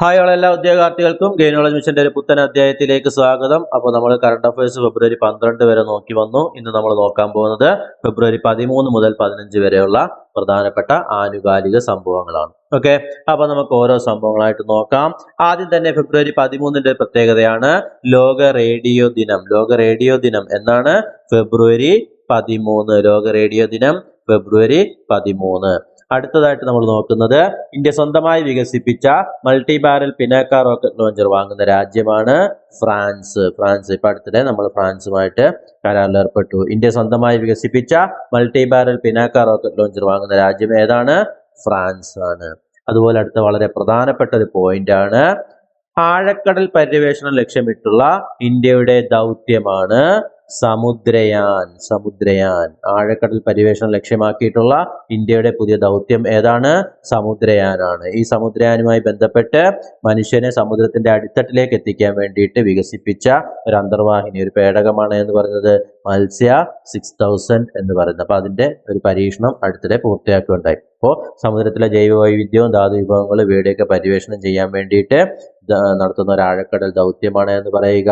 Hi എല്ലാ ഉദ്യോഗാർത്ഥികൾക്കും gain knowledge മിഷന്റെ ഒരു പുത്തൻ അധ്യായത്തിലേക്ക് സ്വാഗതം. അപ്പോൾ നമ്മൾ കറണ്ട് അഫയേഴ്സ് ഫെബ്രുവരി 12 വരെ നോക്കി വന്നു. ഇന്ന് നമ്മൾ നോക്കാൻ പോകുന്നത് ഫെബ്രുവരി 13 മുതൽ 15 വരെയുള്ള പ്രധാനപ്പെട്ട ആനുകാലിക സംഭവങ്ങളാണ്. ഓക്കെ, അപ്പൊ നമുക്ക് ഓരോ സംഭവങ്ങളായിട്ട് നോക്കാം. ആദ്യം തന്നെ ഫെബ്രുവരി 13ന്റെ പ്രത്യേകതയാണ് ലോക റേഡിയോ ദിനം. ലോക റേഡിയോ ദിനം എന്നാണ് ഫെബ്രുവരി 13. ലോക റേഡിയോ ദിനം ഫെബ്രുവരി 13. അടുത്തതായിട്ട് നമ്മൾ നോക്കുന്നത് ഇന്ത്യ സ്വന്തമായി വികസിപ്പിച്ച multi barrel Pinaka rocket launcher വാങ്ങുന്ന രാജ്യമാണ് ഫ്രാൻസ്. ഇപ്പൊ അടുത്തിടെ നമ്മൾ ഫ്രാൻസുമായിട്ട് കരാറിൽ ഏർപ്പെട്ടു. ഇന്ത്യ സ്വന്തമായി വികസിപ്പിച്ച multi barrel Pinaka rocket launcher വാങ്ങുന്ന രാജ്യം ഏതാണ്? ഫ്രാൻസ് ആണ്. അതുപോലെ അടുത്ത വളരെ പ്രധാനപ്പെട്ട ഒരു പോയിന്റ് ആണ് ആഴക്കടൽ പര്യവേഷണം ലക്ഷ്യമിട്ടുള്ള ഇന്ത്യയുടെ ദൗത്യമാണ് സമുദ്രയാൻ. ആഴക്കടൽ പര്യവേഷണം ലക്ഷ്യമാക്കിയിട്ടുള്ള ഇന്ത്യയുടെ പുതിയ ദൗത്യം ഏതാണ്? സമുദ്രയാനാണ്. ഈ സമുദ്രയാനുമായി ബന്ധപ്പെട്ട് മനുഷ്യനെ സമുദ്രത്തിന്റെ അടിത്തട്ടിലേക്ക് എത്തിക്കാൻ വേണ്ടിയിട്ട് വികസിപ്പിച്ച ഒരു അന്തർവാഹിനി, ഒരു പേടകമാണ് എന്ന് പറയുന്നത് മത്സ്യ 6000 എന്ന് പറയുന്നത്. അപ്പൊ അതിന്റെ ഒരു പരീക്ഷണം അടുത്തിടെ പൂർത്തിയാക്കുകയുണ്ടായി. അപ്പോൾ സമുദ്രത്തിലെ ജൈവ വൈവിധ്യവും ധാതു വിഭവങ്ങളും ഇവയുടെയൊക്കെ പര്യവേഷണം ചെയ്യാൻ വേണ്ടിയിട്ട് നടത്തുന്ന ഒരു ആഴക്കടൽ ദൗത്യമാണ് എന്ന് പറയുക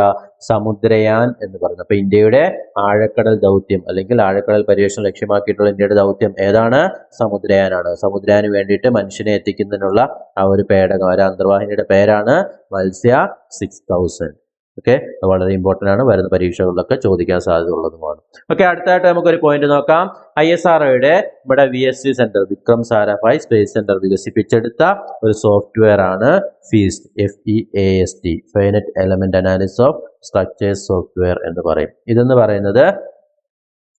സമുദ്രയാൻ എന്ന് പറയുന്നത്. അപ്പൊ ഇന്ത്യയുടെ ആഴക്കടൽ ദൗത്യം അല്ലെങ്കിൽ ആഴക്കടൽ പര്യവേഷണം ലക്ഷ്യമാക്കിയിട്ടുള്ള ഇന്ത്യയുടെ ദൗത്യം ഏതാണ്? സമുദ്രയാനാണ്. സമുദ്രയാന് വേണ്ടിയിട്ട് മനുഷ്യനെ എത്തിക്കുന്നതിനുള്ള ആ ഒരു പേടകം, ഒരു അന്തർവാഹിനിയുടെ പേരാണ് മത്സ്യ 6000. ഓക്കെ, വളരെ ഇമ്പോർട്ടൻ്റ് ആണ്. വരുന്ന പരീക്ഷകളിലൊക്കെ ചോദിക്കാൻ സാധ്യതയുള്ളതുമാണ്. ഓക്കെ, അടുത്തായിട്ട് നമുക്കൊരു പോയിന്റ് നോക്കാം. ISROയുടെ നമ്മുടെ VSC centre, Vikram Sarabhai space centre വികസിപ്പിച്ചെടുത്ത ഒരു സോഫ്റ്റ്വെയർ ആണ് feast, FEAST, finite element analysis of structures software എന്ന് പറയും. ഇതെന്ന് പറയുന്നത്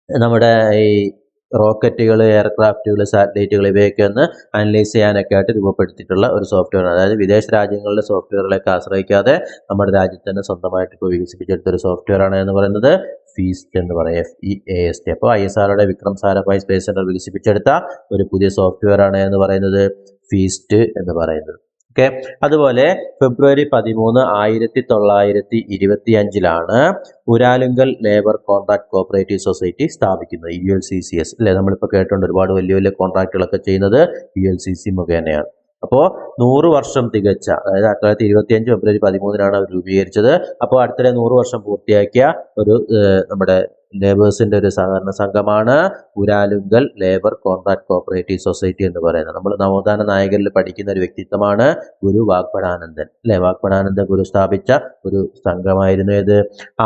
നമ്മുടെ ഈ റോക്കറ്റുകൾ, എയർക്രാഫ്റ്റുകൾ, സാറ്റലൈറ്റുകൾ ഇവയൊക്കെ ഒന്ന് അനലൈസ് ചെയ്യാനൊക്കെ ആയിട്ട് രൂപപ്പെടുത്തിയിട്ടുള്ള ഒരു സോഫ്റ്റ്വെയർ. അതായത് വിദേശ രാജ്യങ്ങളിലെ സോഫ്റ്റ്വെയറുകളൊക്കെ ആശ്രയിക്കാതെ നമ്മുടെ രാജ്യത്ത് തന്നെ സ്വന്തമായിട്ട് ഇപ്പോൾ വികസിപ്പിച്ചെടുത്ത ഒരു സോഫ്റ്റ്വെയർ ആണ് എന്ന് പറയുന്നത് ഫീസ്റ്റ് എന്ന് പറയും, FEAST. അപ്പോൾ ISROയുടെ വിക്രം സാരാഭായ് സ്പേസ് സെന്റർ വികസിപ്പിച്ചെടുത്ത ഒരു പുതിയ സോഫ്റ്റ്വെയർ ആണ് എന്ന് പറയുന്നത് ഫീസ്റ്റ് എന്ന് പറയുന്നത്. ഓക്കെ, അതുപോലെ ഫെബ്രുവരി 13 1925 ഉരാലുങ്കൽ ലേബർ കോൺട്രാക്ട് കോപ്പറേറ്റീവ് സൊസൈറ്റി സ്ഥാപിക്കുന്നത്, ULCCS അല്ലെ. നമ്മളിപ്പോൾ കേട്ടുണ്ട് ഒരുപാട് വലിയ വലിയ കോൺട്രാക്റ്റുകളൊക്കെ ചെയ്യുന്നത് ULCC മുഖേനയാണ്. അപ്പോൾ 100 വർഷം തികച്ച, അതായത് 1925 ഫെബ്രുവരി 13 അവർ രൂപീകരിച്ചത്. അപ്പോൾ അടുത്തിടെ 100 വർഷം പൂർത്തിയാക്കിയ ഒരു നമ്മുടെ ലേബേഴ്സിന്റെ ഒരു സഹകരണ സംഘമാണ് ഉരാലുങ്കൽ ലേബർ കോൺട്രാക്ട് കോപ്പറേറ്റീവ് സൊസൈറ്റി എന്ന് പറയുന്നത്. നമ്മൾ നവോത്ഥാന നായകരിൽ പഠിക്കുന്ന ഒരു വ്യക്തിത്വമാണ് ഗുരു വാഗ്ഭടാനന്ദൻ അല്ലെ. വാഗ്ഭടാനന്ദൻ ഗുരു സ്ഥാപിച്ച ഒരു സംഘമായിരുന്നു ഏത്?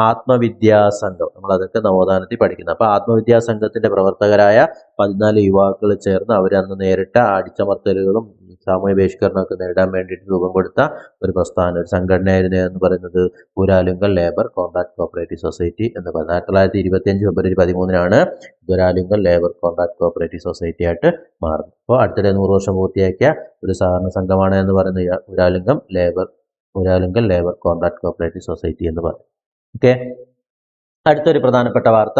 ആത്മവിദ്യാസംഘം. നമ്മൾ അതൊക്കെ നവോത്ഥാനത്തിൽ പഠിക്കുന്നത്. അപ്പൊ ആത്മവിദ്യാസംഘത്തിന്റെ പ്രവർത്തകരായ 14 യുവാക്കൾ ചേർന്ന് അവരന്ന് നേരിട്ട അടിച്ചമർത്തലുകളും സാമൂഹ്യ ബഹിഷ്കരണമൊക്കെ നേരിടാൻ വേണ്ടിയിട്ട് രൂപം കൊടുത്ത ഒരു പ്രസ്ഥാനം, ഒരു സംഘടനയായിരുന്നു എന്ന് പറയുന്നത് ഉരാലുങ്കൽ ലേബർ കോൺട്രാക്ട് കോപ്പറേറ്റീവ് സൊസൈറ്റി എന്ന് പറയുന്നത്. 1925 ഫെബ്രുവരി 13 ഉരാലുങ്കൽ ലേബർ കോൺട്രാക്ട് കോപ്പറേറ്റീവ് സൊസൈറ്റി ആയിട്ട് മാറുന്നു. അപ്പോൾ അടുത്തിടെ 100 വർഷം പൂർത്തിയാക്കിയ ഒരു സഹകരണ സംഘമാണ് എന്ന് പറയുന്നത് ഉരാലുങ്കൽ ലേബർ കോൺട്രാക്ട് കോപ്പറേറ്റീവ് സൊസൈറ്റി എന്ന് പറയും. ഓക്കെ, അടുത്തൊരു പ്രധാനപ്പെട്ട വാർത്ത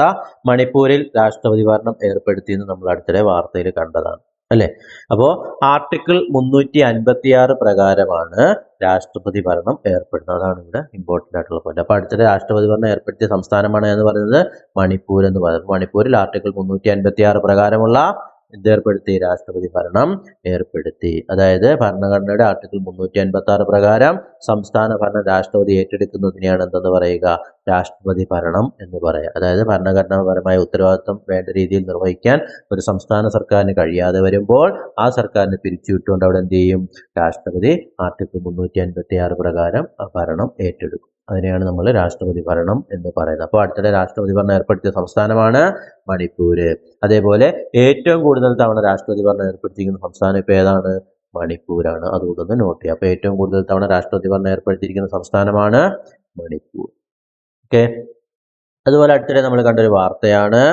മണിപ്പൂരിൽ രാഷ്ട്രപതി ഭരണം ഏർപ്പെടുത്തിയെന്ന് നമ്മൾ അടുത്തിടെ വാർത്തയിൽ കണ്ടതാണ് അല്ലെ. അപ്പോൾ ആർട്ടിക്കിൾ 356 പ്രകാരമാണ് രാഷ്ട്രപതി ഭരണം ഏർപ്പെടുന്നത്. അതാണ് ഇവിടെ ഇമ്പോർട്ടൻ്റ് ആയിട്ടുള്ള പോയിന്റ്. അപ്പോൾ അടുത്തിടെ രാഷ്ട്രപതി ഭരണം ഏർപ്പെടുത്തിയ സംസ്ഥാനമാണ് എന്ന് പറയുന്നത് മണിപ്പൂർ എന്ന് പറയുന്നത്. മണിപ്പൂരിൽ ആർട്ടിക്കിൾ 356 പ്രകാരമുള്ള ഏർപ്പെടുത്തി രാഷ്ട്രപതി ഭരണം ഏർപ്പെടുത്തി. അതായത് ഭരണഘടനയുടെ ആർട്ടിക്കിൾ 356 പ്രകാരം സംസ്ഥാന ഭരണം രാഷ്ട്രപതി ഏറ്റെടുക്കുന്നതിനെയാണ് എന്തെന്ന് പറയുക? രാഷ്ട്രപതി ഭരണം എന്ന് പറയുക. അതായത് ഭരണഘടനാപരമായ ഉത്തരവാദിത്വം വേണ്ട രീതിയിൽ നിർവഹിക്കാൻ ഒരു സംസ്ഥാന സർക്കാരിന് കഴിയാതെ വരുമ്പോൾ ആ സർക്കാരിനെ പിരിച്ചുവിട്ടുകൊണ്ട് അവിടെ എന്ത് ചെയ്യും? രാഷ്ട്രപതി ആർട്ടിക്കിൾ 356 പ്രകാരം ആ ഭരണം ഏറ്റെടുക്കും. അതിനെയാണ് നമ്മൾ രാഷ്ട്രപതി ഭരണം എന്ന് പറയുന്നത്. അപ്പോൾ അടുത്തിടെ രാഷ്ട്രപതി ഭരണം ഏർപ്പെടുത്തിയ സംസ്ഥാനമാണ് മണിപ്പൂര്. അതേപോലെ ഏറ്റവും കൂടുതൽ തവണ രാഷ്ട്രപതി ഭരണം ഏർപ്പെടുത്തിയിരിക്കുന്ന സംസ്ഥാനം ഇപ്പോൾ ഏതാണ്? മണിപ്പൂരാണ്. അതുകൊണ്ട് ഒന്ന് നോട്ട് ചെയ്യുക. അപ്പോൾ ഏറ്റവും കൂടുതൽ തവണ രാഷ്ട്രപതി ഭരണം ഏർപ്പെടുത്തിയിരിക്കുന്ന സംസ്ഥാനമാണ് മണിപ്പൂർ. ഓക്കെ, അതുപോലെ അടുത്തിടെ നമ്മൾ കണ്ടൊരു വാർത്തയാണ്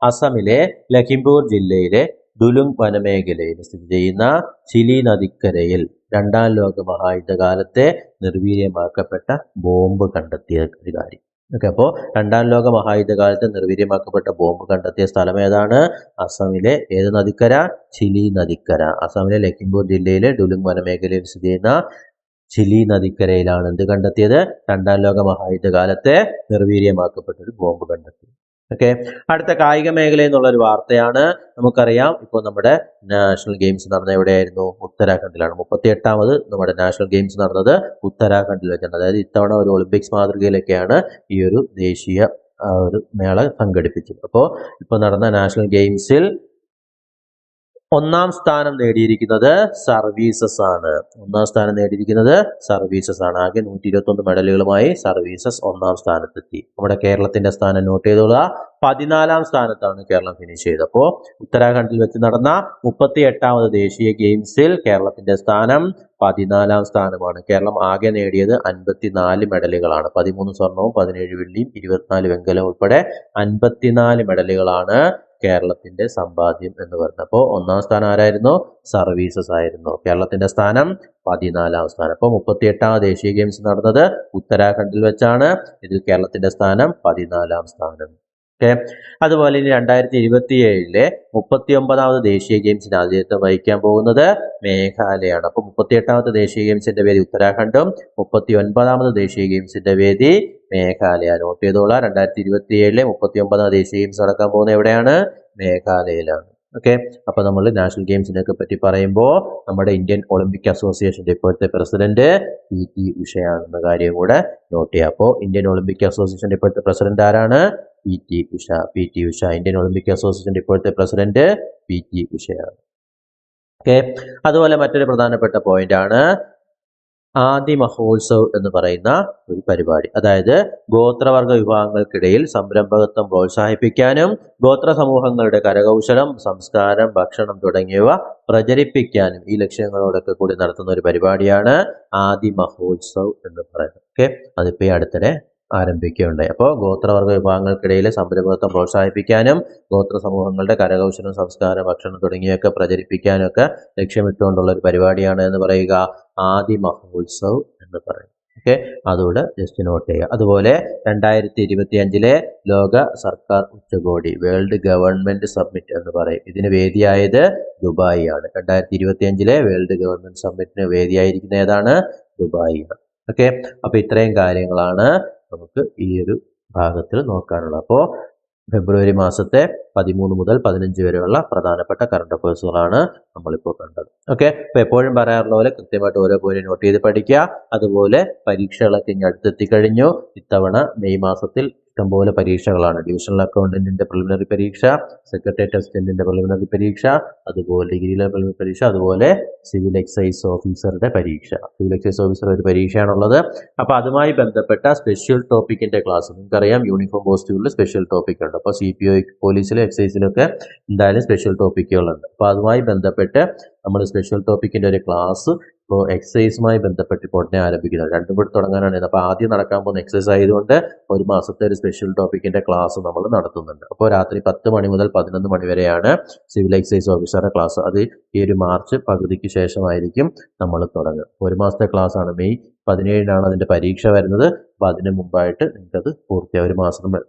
അസമിലെ ലഖിംപൂർ ജില്ലയിലെ ദുലുങ് വനമേഖലയിൽ സ്ഥിതി ചെയ്യുന്ന ചിലി നദിക്കരയിൽ 2ാം ലോക മഹായുദ്ധകാലത്തെ നിർവീര്യമാക്കപ്പെട്ട ബോംബ് കണ്ടെത്തിയ ഒരു കാര്യം. ഓക്കെ, അപ്പോൾ 2ാം ലോക മഹായുദ്ധകാലത്ത് നിർവീര്യമാക്കപ്പെട്ട ബോംബ് കണ്ടെത്തിയ സ്ഥലം ഏതാണ്? അസമിലെ ഏത് നദിക്കര? ചിലി നദിക്കര. അസമിലെ ലഖിംപൂർ ജില്ലയിലെ ദുലുങ് വനമേഖലയിൽ സ്ഥിതി ചെയ്യുന്ന ചിലി നദിക്കരയിലാണ് എന്ത് കണ്ടെത്തിയത്? 2ാം ലോക മഹായുദ്ധകാലത്തെ നിർവീര്യമാക്കപ്പെട്ട ഒരു ബോംബ് കണ്ടെത്തി. ഓക്കെ. അടുത്ത കായിക മേഖല എന്നുള്ള ഒരു വാർത്തയാണ്. നമുക്കറിയാം ഇപ്പോൾ നമ്മുടെ നാഷണൽ ഗെയിംസ് നടന്ന എവിടെയായിരുന്നു? ഉത്തരാഖണ്ഡിലാണ്. 38ാമത് നമ്മുടെ നാഷണൽ ഗെയിംസ് നടന്നത് ഉത്തരാഖണ്ഡിൽ വെച്ചാണ്. അതായത് ഇത്തവണ ഒരു ഒളിമ്പിക്സ് മാതൃകയിലൊക്കെയാണ് ഈ ഒരു ദേശീയ ഒരു മേള സംഘടിപ്പിച്ചത്. അപ്പോൾ ഇപ്പോൾ നടന്ന നാഷണൽ ഗെയിംസിൽ ഒന്നാം സ്ഥാനം നേടിയിരിക്കുന്നത് സർവീസസ് ആണ്. ആകെ 121 മെഡലുകളുമായി സർവീസസ് ഒന്നാം സ്ഥാനത്തെത്തി. നമ്മുടെ കേരളത്തിന്റെ സ്ഥാനം നോട്ട് ചെയ്തോളുക. 14ാം സ്ഥാനത്താണ് കേരളം ഫിനിഷ് ചെയ്തത്. അപ്പോൾ ഉത്തരാഖണ്ഡിൽ വെച്ച് നടന്ന 38ാമത് ദേശീയ ഗെയിംസിൽ കേരളത്തിന്റെ സ്ഥാനം 14ാം സ്ഥാനമാണ്. കേരളം ആകെ നേടിയത് 54 മെഡലുകളാണ്. 13 സ്വർണവും 17 വെള്ളിയും 24 വെങ്കലവും ഉൾപ്പെടെ 54 മെഡലുകളാണ് കേരളത്തിന്റെ സമ്പാദ്യം എന്ന് പറയുന്നത്. അപ്പോൾ ഒന്നാം സ്ഥാനം ആരായിരുന്നു? സർവീസസ് ആയിരുന്നു. കേരളത്തിന്റെ സ്ഥാനം 14ാം സ്ഥാനം. അപ്പോൾ 38ാമത് ദേശീയ ഗെയിംസ് നടന്നത് ഉത്തരാഖണ്ഡിൽ വെച്ചാണ്. ഇതിൽ കേരളത്തിന്റെ സ്ഥാനം 14ാം സ്ഥാനം. ഓക്കെ. അതുപോലെ ഇനി 2027 39ാമത് ദേശീയ ഗെയിംസിന് ആതിഥ്യത്വം വഹിക്കാൻ പോകുന്നത് മേഘാലയാണ്. അപ്പോൾ 38ാമത്തെ ദേശീയ ഗെയിംസിന്റെ വേദി ഉത്തരാഖണ്ഡും 39ാമത് ദേശീയ ഗെയിംസിന്റെ വേദി മേഘാലയ. നോട്ട് ചെയ്തോളാം. 2027 39ാം ദേശീയ ഗെയിംസ് നടക്കാൻ പോകുന്നത് എവിടെയാണ്? മേഘാലയയിലാണ്. ഓക്കെ. അപ്പൊ നമ്മൾ നാഷണൽ ഗെയിംസിനൊക്കെ പറ്റി പറയുമ്പോൾ നമ്മുടെ ഇന്ത്യൻ ഒളിമ്പിക് അസോസിയേഷന്റെ ഇപ്പോഴത്തെ പ്രസിഡന്റ് PT ഉഷയാണെന്ന കാര്യം കൂടെ നോട്ട് ചെയ്യാം. അപ്പോൾ ഇന്ത്യൻ ഒളിമ്പിക് അസോസിയേഷന്റെ ഇപ്പോഴത്തെ പ്രസിഡന്റ് ആരാണ്? PT ഉഷ. ഇന്ത്യൻ ഒളിമ്പിക് അസോസിയേഷന്റെ ഇപ്പോഴത്തെ പ്രസിഡന്റ് PT ഉഷയാണ്. ഓക്കെ. അതുപോലെ മറ്റൊരു പ്രധാനപ്പെട്ട പോയിന്റ് ആണ് ആദി മഹോത്സവ് എന്ന് പറയുന്ന ഒരു പരിപാടി. അതായത് ഗോത്രവർഗ വിഭാഗങ്ങൾക്കിടയിൽ സംരംഭകത്വം പ്രോത്സാഹിപ്പിക്കാനും ഗോത്ര സമൂഹങ്ങളുടെ കരകൗശലം, സംസ്കാരം, ഭക്ഷണം തുടങ്ങിയവ പ്രചരിപ്പിക്കാനും ഈ ലക്ഷ്യങ്ങളോടൊക്കെ കൂടി നടത്തുന്ന ഒരു പരിപാടിയാണ് ആദി മഹോത്സവ് എന്ന് പറയുന്നത്. ഓക്കെ. അതിപ്പോൾ ഈ അടുത്തിടെ ആരംഭിക്കുകയുണ്ടായി. അപ്പോൾ ഗോത്രവർഗ വിഭാഗങ്ങൾക്കിടയിലെ സംരംഭകത്വം പ്രോത്സാഹിപ്പിക്കാനും ഗോത്ര സമൂഹങ്ങളുടെ കരകൗശലം, സംസ്കാരം, ഭക്ഷണം തുടങ്ങിയൊക്കെ പ്രചരിപ്പിക്കാനും ഒക്കെ ലക്ഷ്യമിട്ടുകൊണ്ടുള്ള ഒരു പരിപാടിയാണ് എന്ന് പറയുക ആദി മഹോത്സവ് എന്ന് പറയും. ഓക്കെ. അതുകൂടെ ജസ്റ്റ് നോട്ട് ചെയ്യുക. അതുപോലെ 2025 ലോക സർക്കാർ ഉച്ചകോടി വേൾഡ് ഗവൺമെന്റ് സമ്മിറ്റ് എന്ന് പറയും. ഇതിന് വേദിയായത് ദുബായ് ആണ്. 2025 വേൾഡ് ഗവൺമെന്റ് സമ്മിറ്റിന് വേദിയായിരിക്കുന്ന ഏതാണ്? ദുബായ് ആണ്. ഓക്കെ. അപ്പൊ ഇത്രയും കാര്യങ്ങളാണ് നമുക്ക് ഈ ഒരു ഭാഗത്തിൽ നോക്കാനുള്ളത്. അപ്പോൾ ഫെബ്രുവരി മാസത്തെ 13 മുതൽ 15 വരെയുള്ള പ്രധാനപ്പെട്ട കറണ്ട് അഫയേഴ്സുകളാണ് നമ്മളിപ്പോൾ കണ്ടത്. ഓക്കെ. അപ്പോൾ എപ്പോഴും പറയാറുള്ള പോലെ കൃത്യമായിട്ട് ഓരോ പോയിന്റ് നോട്ട് ചെയ്ത് പഠിക്കുക. അതുപോലെ പരീക്ഷകളൊക്കെ ഇനി അടുത്തെത്തിക്കഴിഞ്ഞു. ഇത്തവണ മെയ് മാസത്തിൽ ഇഷ്ടംപോലെ പരീക്ഷകളാണ്. ഡിവിഷണൽ അക്കൗണ്ടന്റിന്റെ പ്രിലിമിനറി പരീക്ഷ, സെക്രട്ടേറിയറ്റ് അസിസ്റ്റന്റിന്റെ പ്രിലിമിനറി പരീക്ഷ, അതുപോലെ ഡിഗ്രിയിലെ പ്രിലിമിനറി പരീക്ഷ, അതുപോലെ സിവിൽ എക്സൈസ് ഓഫീസറുടെ പരീക്ഷ. സിവിൽ എക്സൈസ് ഓഫീസർ ഒരു പരീക്ഷയാണുള്ളത്. അപ്പോൾ അതുമായി ബന്ധപ്പെട്ട സ്പെഷ്യൽ ടോപ്പിക്കിന്റെ ക്ലാസ് നിങ്ങൾക്കറിയാം. യൂണിഫോം പോസ്റ്റുകളിൽ സ്പെഷ്യൽ ടോപ്പിക് ഉണ്ട്. അപ്പോൾ CPO പോലീസിലും എക്സൈസിലൊക്കെ എന്തായാലും സ്പെഷ്യൽ ടോപ്പിക്കുകളുണ്ട്. അപ്പോൾ അതുമായി ബന്ധപ്പെട്ട് നമ്മൾ സ്പെഷ്യൽ ടോപ്പിക്കിന്റെ ഒരു ക്ലാസ് ഇപ്പോൾ എക്സസൈസുമായി ബന്ധപ്പെട്ട് ഇപ്പോൾ ഉടനെ ആരംഭിക്കുന്നത്. രണ്ടും കൂടി തുടങ്ങാനാണ്. അപ്പോൾ ആദ്യം നടക്കാൻ പോകുന്ന എക്സസൈസ് ആയതുകൊണ്ട് ഒരു മാസത്തെ ഒരു സ്പെഷ്യൽ ടോപ്പിക്കിന്റെ ക്ലാസ് നമ്മൾ നടത്തുന്നുണ്ട്. അപ്പോൾ രാത്രി 10 മണി മുതൽ 11 മണി വരെയാണ് സിവിൽ എക്സൈസ് ഓഫീസറുടെ ക്ലാസ്. അത് ഈ ഒരു മാർച്ച് പകുതിക്ക് ശേഷമായിരിക്കും നമ്മൾ തുടങ്ങുക. ഒരു മാസത്തെ ക്ലാസ് ആണ്. മെയ് 17 അതിന്റെ പരീക്ഷ വരുന്നത്. അപ്പോൾ അതിന് മുമ്പായിട്ട് നിങ്ങൾക്കത് പൂർത്തിയാവും.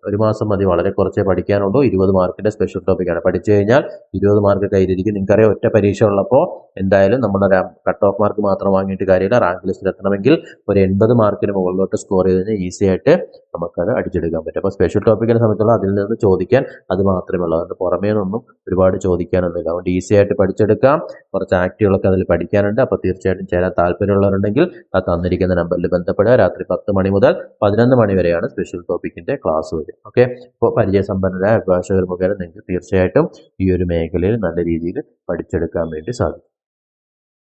ഒരു മാസം മതി. വളരെ കുറച്ചേ പഠിക്കാനുള്ളൂ. 20 മാർക്കിന്റെ സ്പെഷ്യൽ ടോപ്പിക്കാണ്. പഠിച്ചു കഴിഞ്ഞാൽ 20 മാർക്ക് കയ്യിലിരിക്കും. നിങ്ങൾക്കറിയാം ഒറ്റ പരീക്ഷ ഉള്ളപ്പോൾ എന്തായാലും നമ്മുടെ കട്ട് ഓഫ് മാർക്ക് മാത്രം വാങ്ങിയിട്ട് കാര്യമില്ല. റാങ്ക് ലിസ്റ്റിൽ എത്തണമെങ്കിൽ ഒരു 80 മാർക്കിന് മുകളിലോട്ട് സ്കോർ ചെയ്ത് കഴിഞ്ഞാൽ ഈസി ആയിട്ട് നമുക്കത് അടിച്ചെടുക്കാൻ പറ്റും. അപ്പോൾ സ്പെഷ്യൽ ടോപ്പിക്കിനെ സംബന്ധിച്ചുള്ള അതിൽ നിന്ന് ചോദിക്കാൻ അത് മാത്രമേ ഉള്ളൂ. അതുകൊണ്ട് പുറമേ നിന്നൊന്നും ഒരുപാട് ചോദിക്കാനൊന്നുമില്ല. അതുകൊണ്ട് ഈസി ആയിട്ട് പഠിച്ചെടുക്കാം. കുറച്ച് ആക്റ്റുകളൊക്കെ അതിൽ പഠിക്കാനുണ്ട്. അപ്പോൾ തീർച്ചയായിട്ടും ചേരാൻ താല്പര്യമുള്ളവരുണ്ടെങ്കിൽ ആ തന്നിരിക്കുന്ന നമ്പറിൽ ബന്ധപ്പെടുക. രാത്രി 10 മണി മുതൽ 11 മണി വരെയാണ് സ്പെഷ്യൽ ടോപ്പിക്കിന്റെ ക്ലാസ് വരിക. ഓക്കെ. അപ്പോൾ പരിചയസമ്പന്നരായ അഭിഭാഷകർ മുഖേന നിങ്ങൾക്ക് തീർച്ചയായിട്ടും ഈ ഒരു മേഖലയിൽ നല്ല രീതിയിൽ പഠിച്ചെടുക്കാൻ വേണ്ടി സാധിക്കും.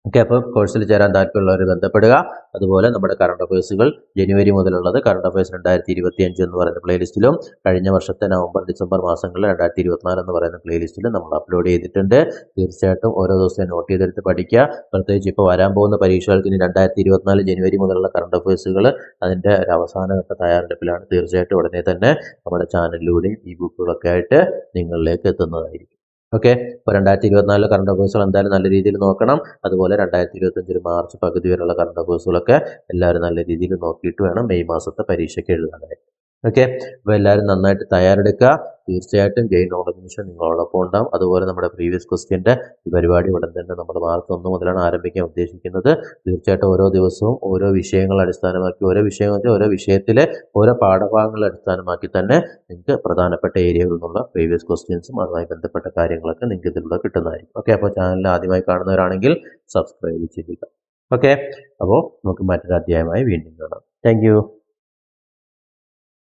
ഓക്കെ. അപ്പോൾ കോഴ്സിൽ ചേരാൻ താല്പര്യമുള്ളവർ ബന്ധപ്പെടുക. അതുപോലെ നമ്മുടെ കറണ്ട് അഫയേഴ്സുകൾ ജനുവരി മുതലുള്ളത് കറണ്ട് അഫയേഴ്സ് 2025 എന്ന് പറയുന്ന പ്ലേലിസ്റ്റിലും കഴിഞ്ഞ വർഷത്തെ നവംബർ ഡിസംബർ മാസങ്ങളിൽ 2024 എന്ന് പറയുന്ന പ്ലേലിസ്റ്റിലും നമ്മൾ അപ്ലോഡ് ചെയ്തിട്ടുണ്ട്. തീർച്ചയായിട്ടും ഓരോ ദിവസവും നോട്ട് ചെയ്തെടുത്ത് പഠിക്കുക. പ്രത്യേകിച്ച് ഇപ്പോൾ വരാൻ പോകുന്ന പരീക്ഷകൾക്ക് ഇനി 2024 ജനുവരി മുതലുള്ള കറണ്ട് അഫയേഴ്സുകൾ അതിൻ്റെ ഒരു അവസാനഘട്ട തയ്യാറെടുപ്പിലാണ്. തീർച്ചയായിട്ടും ഉടനെ തന്നെ നമ്മുടെ ചാനലിലൂടെയും ഈ ബുക്കുകളൊക്കെ ആയിട്ട് നിങ്ങളിലേക്ക് എത്തുന്നതായിരിക്കും. ഓക്കെ. ഇപ്പോൾ 2024 കറണ്ട് അഫയേഴ്സുകൾ എന്തായാലും നല്ല രീതിയിൽ നോക്കണം. അതുപോലെ 2025 മാർച്ച് പകുതി വരെയുള്ള കറണ്ട് അഫയേഴ്സുകളൊക്കെ എല്ലാവരും നല്ല രീതിയിൽ നോക്കിയിട്ട് വേണം മെയ് മാസത്തെ പരീക്ഷയ്ക്ക് എഴുതാനായിട്ട്. ഓക്കെ, അപ്പോൾ എല്ലാവരും നന്നായിട്ട് തയ്യാറെടുക്കുക. തീർച്ചയായിട്ടും ഗെയിൻ നോളജ് മിഷൻ നിങ്ങളോടൊപ്പം ഉണ്ടാകും. അതുപോലെ നമ്മുടെ പ്രീവിയസ് ക്വസ്റ്റ്യൻ്റെ ഈ പരിപാടി ഉടൻ തന്നെ നമ്മൾ മാർച്ച് 1 മുതലാണ് ആരംഭിക്കാൻ ഉദ്ദേശിക്കുന്നത്. തീർച്ചയായിട്ടും ഓരോ ദിവസവും ഓരോ വിഷയങ്ങൾ അടിസ്ഥാനമാക്കി, ഓരോ വിഷയം വെച്ചാൽ ഓരോ വിഷയത്തിലെ ഓരോ പാഠഭാഗങ്ങളെ അടിസ്ഥാനമാക്കി തന്നെ നിങ്ങൾക്ക് പ്രധാനപ്പെട്ട ഏരിയകളിൽ നിന്നുള്ള പ്രീവിയസ് ക്വസ്റ്റ്യൻസും അതുമായി ബന്ധപ്പെട്ട കാര്യങ്ങളൊക്കെ നിങ്ങൾക്ക് ഇതിലൂടെ കിട്ടുന്നതായിരിക്കും. ഓക്കെ, അപ്പോൾ ചാനൽ ആദ്യമായി കാണുന്നവരാണെങ്കിൽ സബ്സ്ക്രൈബ് ചെയ്യുക. ഓക്കെ, അപ്പോൾ നമുക്ക് മറ്റൊരു അധ്യായമായി വീണ്ടും കാണാം. Thank you.